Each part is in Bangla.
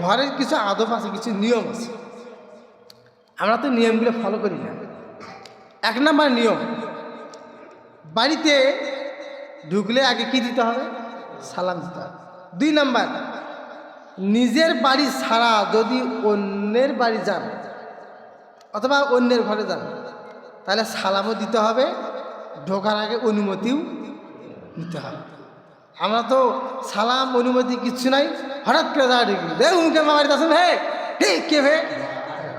ঘরের কিছু আদব আছে, কিছু নিয়ম আছে, আমরা তো নিয়মগুলো ফলো করি না। 1 নম্বর নিয়ম, বাড়িতে ঢুকলে আগে কি দিতে হবে? সালাম দিতে হবে। 2 নম্বর, নিজের বাড়ি ছাড়া যদি অন্যের বাড়ি যান অথবা অন্যের ঘরে যান, তাহলে সালামও দিতে হবে, ঢোকার আগে অনুমতিও নিতে হবে। আমরা তো সালাম অনুমতি কিচ্ছু নাই, হঠাৎ করে যাওয়া ঢুকি, দেখ উনকে বাড়িতে আসেন, হে ঠিক কে হে,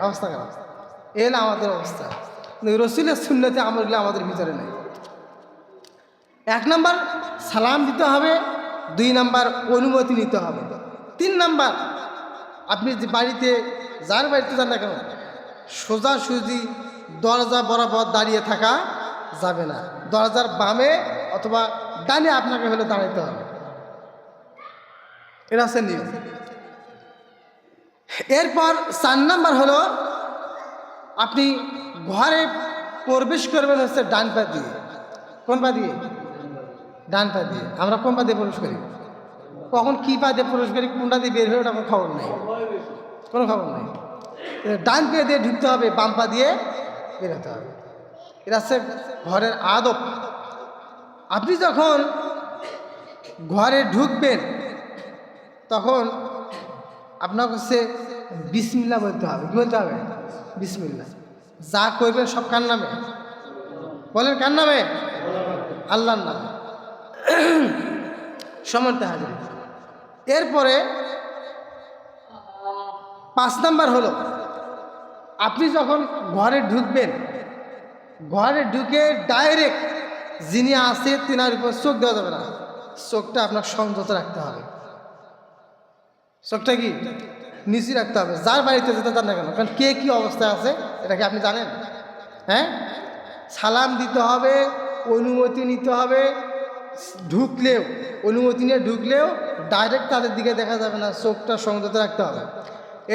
অবস্থা খারাপ। এলে আমাদের অবস্থা, রসুলের সুন্নতে আমলগুলো আমাদের ভিতরে নেই। 1 নম্বর সালাম দিতে হবে, 2 নম্বর অনুমতি নিতে হবে, 3 নম্বর আপনি যে বাড়িতে যার বাড়িতে যান না কেন, সোজাসুজি দরজা বরাবর দাঁড়িয়ে থাকা যাবে না, দরজার বামে অথবা ডানে আপনাকে হলে দাঁড়াইতে হবে। এটা হচ্ছে নিয়ম। এরপর 4 নম্বর হলো, আপনি ঘরে প্রবেশ করবেন হচ্ছে ডান পা দিয়ে। কোন পা দিয়ে? ডান পা দিয়ে। আমরা কোন পা দিয়ে প্রবেশ করি? কখন কী পা দিয়ে প্রবেশ করি, কোনটা দিয়ে বের হয়ে ওটা কোনো খবর নেই, কোনো খবর নেই। ডান পা দিয়ে ঢুকতে হবে, বাম পা দিয়ে বেরোতে হবে। এটা হচ্ছে ঘরের আদব। আপনি যখন ঘরে ঢুকবেন তখন আপনার কাছে বিসমিল্লাহ বলতে হবে। কী বলতে হবে? বিসমিল্লাহ। যা করবেন সব কার নামে বলেন? কার নামে? আল্লাহর নামে। সম্মানিত হাজির, এরপরে 5 নম্বর হলো, আপনি যখন ঘরে ঢুকবেন, ঘরে ঢুকে ডাইরেক্ট যিনি আছে তিনার উপর চোখ দেওয়া যাবে না, চোখটা আপনার সংযত রাখতে হবে। চোখটা কি নিচে রাখতে হবে, যার বাড়িতে যেতে চান না কেন, কারণ কে কী অবস্থায় আছে এটা কি আপনি জানেন? হ্যাঁ, সালাম দিতে হবে, অনুমতি নিতে হবে, ঢুকলেও অনুমতি নিয়ে ঢুকলেও ডাইরেক্ট তাদের দিকে দেখা যাবে না, চোখটা সংযত রাখতে হবে।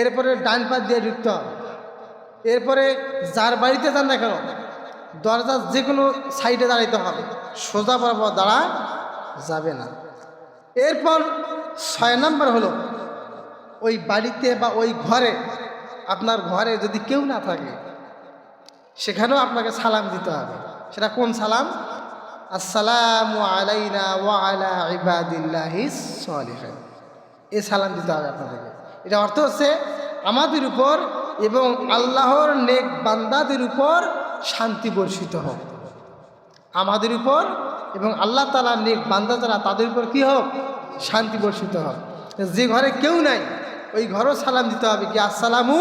এরপরে ডান পা দিয়ে ঢুকতে হবে। এরপরে যার বাড়িতে যান না কেন, দরজার যে কোনো সাইডে দাঁড়াইতে হবে, সোজা বরাবর দাঁড়া যাবে না। এরপর 6 নম্বর হলো, ওই বাড়িতে বা ওই ঘরে, আপনার ঘরে যদি কেউ না থাকে সেখানেও আপনাকে সালাম দিতে হবে। সেটা কোন সালাম? আসসালামু আলাইনা ওয়া আলা ইবাদিল্লাহিস সালিহিন। এই সালাম দিতে হবে আপনাদেরকে। এটা অর্থ হচ্ছে আমাদের উপর এবং আল্লাহর নেক বান্দাদের উপর শান্তি বর্ষিত হোক। আমাদের উপর এবং আল্লাহ তাআলার নেক বান্দা যারা, তাদের উপর কী হোক? শান্তি বর্ষিত হোক। যে ঘরে কেউ নাই ওই ঘরও সালাম দিতে হবে কি? আসসালামু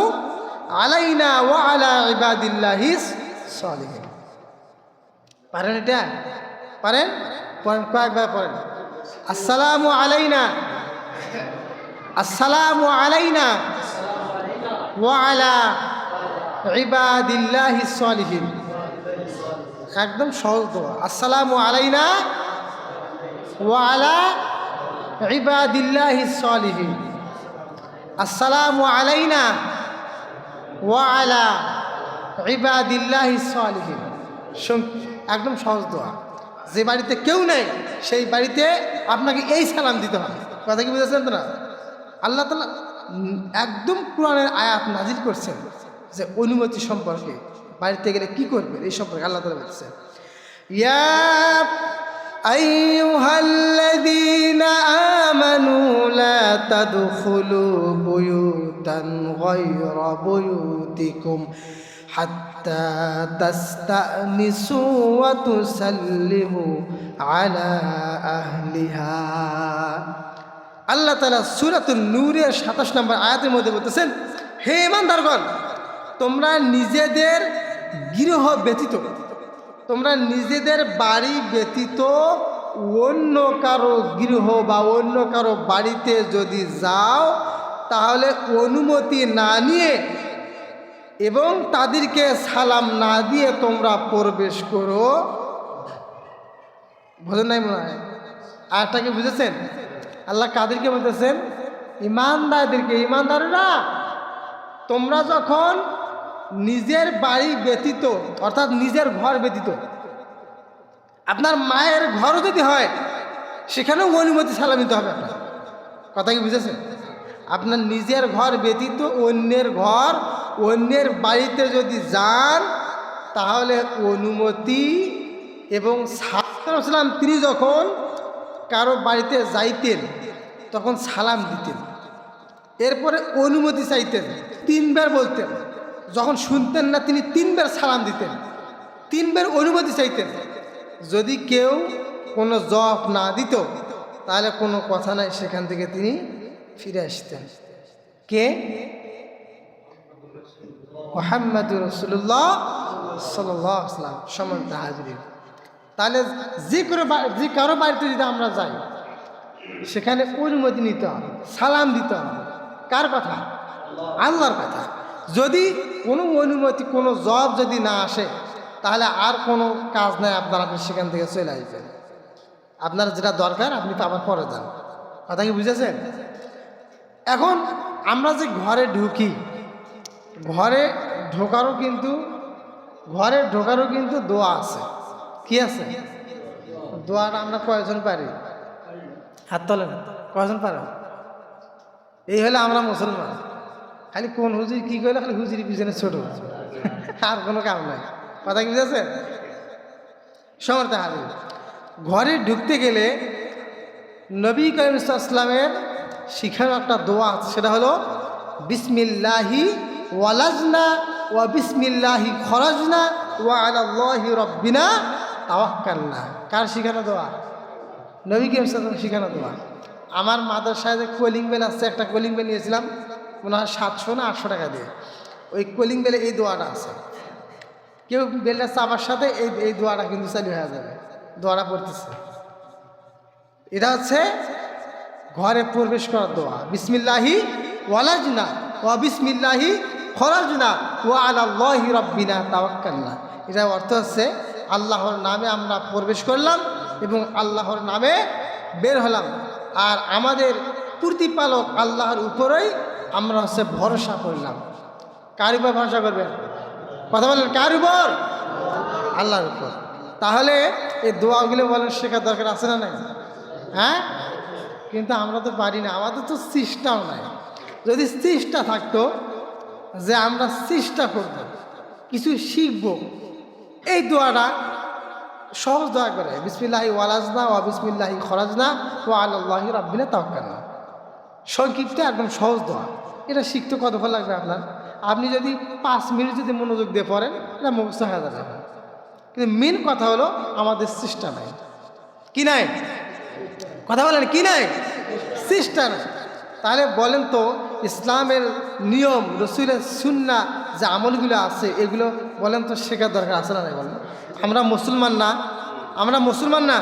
আলাইনা ওয়া আলা ইবাদিল্লাহিস সালিহিন। পারেন এটা? পারেন? পড়েন, কয়েকবার পড়েন। আসসালামু আলাইনা, আসসালামু আলাইনা ওয়া আলা ইবাদিল্লাহিস সালিহিন। একদম সহজ দোয়া। আসসালামু আলাইনা ওয়া আলা ইবাদিল্লাহিস সালিহিন। আসসালামু আলাইনা ওয়া আলা ইবাদিল্লাহিস সালিহিন। একদম সহজ দোয়া। যে বাড়িতে কেউ নেই সেই বাড়িতে আপনাকে এই সালাম দিতে হবে। কথা কি বুঝেছেন তো না? আল্লাহ তাআলা একদম কোরআনের আয়াত নাজিল করছেন যে অনুমতি সম্পর্কে, বাড়িতে গেলে কি করবেন এই সম্পর্কে আল্লাহ তাআলা বলছেন, ইয়া আইয়ুহাল্লাযীনা আমানু লা তাদখুলু বুয়ুতান গায়রা বুয়ুতিকুম হাত্তা তাস্তানিসু ওয়া তুসাল্লিমু আলা আহলিহা। আল্লাহ তাআলা সূরাতুন নূরের 27 নম্বর আয়াতের মধ্যে বলতেছেন, হে ঈমানদারগণ, তোমরা নিজেদের গৃহ ব্যতীত, তোমরা নিজেদের বাড়ি ব্যতীত অন্য কারো গৃহ বা অন্য কারো বাড়িতে যদি যাও, তাহলে অনুমতি না নিয়ে এবং তাদেরকে সালাম না দিয়ে তোমরা প্রবেশ করো। বোঝেন নাই মনে হয়? আয়াতটাকে বুঝেছেন? আল্লাহ কাদেরকে বলতেছেন? ঈমানদারদেরকে। ঈমানদাররা, তোমরা যখন নিজের বাড়ি ব্যতীত অর্থাৎ নিজের ঘর ব্যতীত, আপনার মায়ের ঘরও যদি হয় সেখানেও অনুমতি সালাম দিতে হবে আপনার। কথা কি বুঝেছেন? আপনার নিজের ঘর ব্যতীত অন্যের ঘর, অন্যের বাড়িতে যদি যান তাহলে অনুমতি এবং সালাম তিনি যখন কারো বাড়িতে যাইতেন তখন সালাম দিতেন, এরপরে অনুমতি চাইতেন, 3 বার বলতেন, যখন শুনতেন না তিনি 3 বার সালাম দিতেন, 3 বার অনুমতি চাইতেন। যদি কেউ কোনো জবাব না দিত তাহলে কোনো কথা নাই, সেখান থেকে তিনি ফিরে আসতেন। কে? মুহাম্মদুর রাসূলুল্লাহ সাল্লাল্লাহু আলাইহি ওয়াসাল্লাম। সম্মানিত হাজিরিন, তাহলে যে কারো বাড়িতে যদি আমরা যাই সেখানে অনুমতি নিতে হবে, সালাম দিতে হবে। কার কথা? আল্লাহর কথা। যদি কোনো অনুমতি, কোনো জবাব যদি না আসে তাহলে আর কোনো কাজ নাই, আপনি সেখান থেকে চলে আসবেন। আপনার যেটা দরকার আপনি তো আবার পরে যান। কথা কি বুঝেছেন? এখন আমরা যে ঘরে ঢুকি, ঘরে ঢোকারও কিন্তু দোয়া আছে। কি আছে? দোয়াটা আমরা কয়জন পারি? হাত তোলেন, কয়জন পারেন? এই হলে আমরা মুসলমান। খালি কোন হুজুর কি করলে খালি হুজুরি পিছনে ছোট, আর কোনো কাম নাই। কথা কি বুঝেছেন? সমর্থ হাজির, ঘরে ঢুকতে গেলে নবী করিম সাল্লাল্লাহু আলাইহি ওয়াসাল্লামের শিখানো একটা দোয়া আছে, সেটা হলো বিসমিল্লাহি ওয়ালাজনা ওয়া বিসমিল্লাহি খরাজনা ওয়া আলাল্লাহি রাব্বিনা তাওয়াক্কালনা। কার শিখানো দোয়া? নবী করিম সাল্লাল্লাহু আলাইহি ওয়াসাল্লামের শিখানো দোয়া। আমার মাদ্রাসায় যে কলিং বেল আছে, একটা কলিং বেল নিয়েছিলাম মনে হয় 700 না 800 টাকা দিয়ে। ওই কলিং বেলে এই দোয়াটা আছে। কেউ বেলটা চাপার সাথে এই দোয়াটা কিন্তু চালু হয়ে যাবে। দোয়াটা পড়তেছে, এটা হচ্ছে ঘরে প্রবেশ করার দোয়া। বিসমিল্লাহি ওয়ালাজনা ওয়া বিসমিল্লাহি খরাজনা ওয়া আলাল্লাহি রাব্বিনা তাওয়াক্কালনা। এটার অর্থ হচ্ছে আল্লাহর নামে আমরা প্রবেশ করলাম এবং আল্লাহর নামে বের হলাম, আর আমাদের প্রতিপালক আল্লাহর উপরেই আমরা হচ্ছে ভরসা করলাম। কার উপর ভরসা করবেন? কথা বলেন, কার উপর? আল্লাহর উপর। তাহলে এই দোয়াগুলো বলেন শেখার দরকার আছে না নাই? হ্যাঁ, কিন্তু আমরা তো পারি না, আমাদের তো চেষ্টাও নাই। যদি চেষ্টা থাকতো যে আমরা চেষ্টা করব, কিছু শিখব, এই দোয়াটা সহজ দোয়া করে, বিসমিল্লাহি ওয়ালাজনা ওয়া বিসমিল্লাহি খরাজনা ওয়া আলাল্লাহি রাব্বিনা তাওয়াক্কালনা। সংক্ষিপ্ত একদম সহজ দোয়া। এটা শিখতে কতক্ষণ লাগবে আপনার? আপনি যদি 5 মিনিট যদি মনোযোগ দিয়ে পড়েন এটা মুখস্থ হয়ে যাবে। কিন্তু মেন কথা হলো আমাদের চেষ্টা নাই। কি নাই? কথা বলেন, কি নাই? চেষ্টা নাই। তাহলে বলেন তো, ইসলামের নিয়ম, রসুলের সুন্নাহ যে আমলগুলো আছে এগুলো বলেন তো শেখার দরকার আছে না নাই? বলেন, আমরা মুসলমান না? আমরা মুসলমান না?